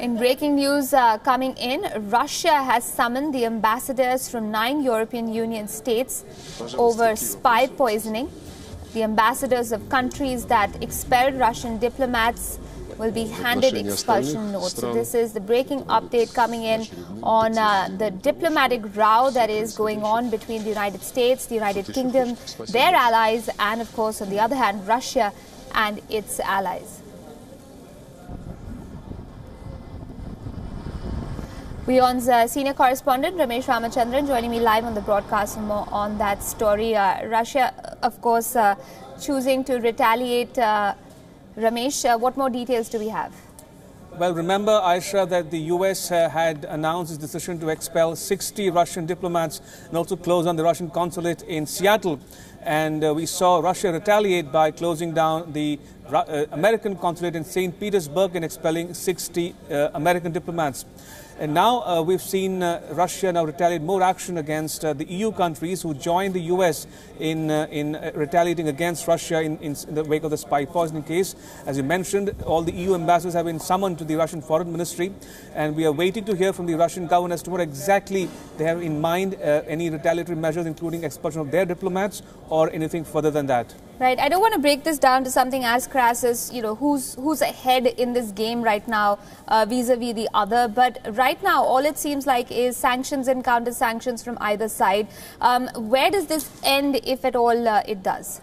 In breaking news coming in, Russia has summoned the ambassadors from 9 European Union states over spy poisoning. The ambassadors of countries that expelled Russian diplomats will be handed expulsion notes. So this is the breaking update coming in on the diplomatic row that is going on between the United States, the United Kingdom, their allies, and of course, on the other hand, Russia and its allies. WION's senior correspondent Ramesh Ramachandran joining me live on the broadcast for more on that story. Russia, of course, choosing to retaliate. Ramesh, what more details do we have? Well, remember, Aisha, that the US had announced its decision to expel 60 Russian diplomats and also close down the Russian consulate in Seattle. And we saw Russia retaliate by closing down the American consulate in St. Petersburg and expelling 60 American diplomats. And now we've seen Russia now retaliate more action against the EU countries who joined the US in retaliating against Russia in the wake of the spy poisoning case. As you mentioned, all the EU ambassadors have been summoned to the Russian Foreign Ministry, and we are waiting to hear from the Russian government as to what exactly they have in mind, any retaliatory measures, including expulsion of their diplomats or anything further than that. Right. I don't want to break this down to something as crass as, who's ahead in this game right now vis-a-vis the other. But right now, all it seems like is sanctions and counter-sanctions from either side. Where does this end, if at all it does?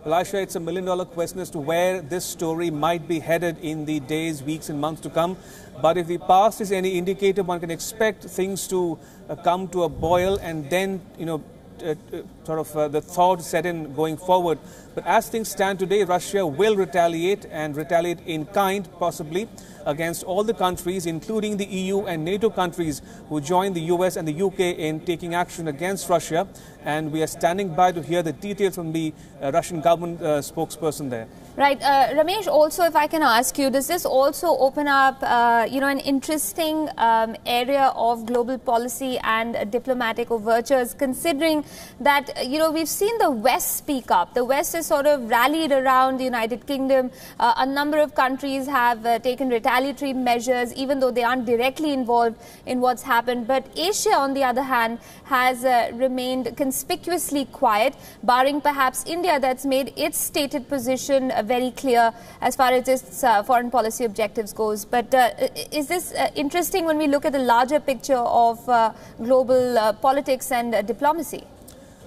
Well, Aisha, it's a million-dollar question as to where this story might be headed in the days, weeks and months to come. But if the past is any indicator, one can expect things to come to a boil and then, the thought set in going forward. But as things stand today, Russia will retaliate and retaliate in kind, possibly, against all the countries, including the EU and NATO countries who joined the US and the UK in taking action against Russia. And we are standing by to hear the details from the Russian government spokesperson there. Right. Ramesh, also, if I can ask you, does this also open up, an interesting area of global policy and diplomatic overtures, considering that, we've seen the West speak up. The West has sort of rallied around the United Kingdom. A number of countries have taken retaliatory measures, even though they aren't directly involved in what's happened. But Asia, on the other hand, has remained conspicuously quiet, barring perhaps India, that's made its stated position very clear as far as its foreign policy objectives goes. But is this interesting when we look at the larger picture of global politics and diplomacy?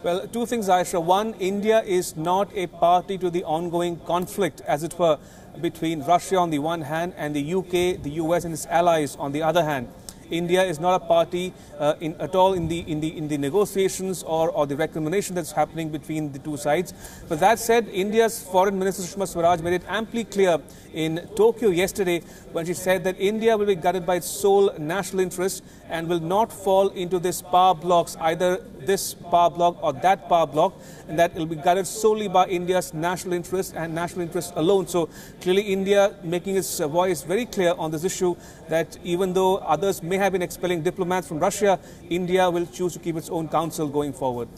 Well, two things, Aisha. One, India is not a party to the ongoing conflict, as it were, between Russia on the one hand and the UK, the US and its allies on the other hand. India is not a party at all in the negotiations or the recrimination that's happening between the two sides. But that said, India's Foreign Minister Sushma Swaraj made it amply clear in Tokyo yesterday when she said that India will be guided by its sole national interest and will not fall into this power blocks, either this power block or that power block, and that it will be guided solely by India's national interest and national interest alone. So clearly India making its voice very clear on this issue, that even though others may have been expelling diplomats from Russia, India will choose to keep its own counsel going forward.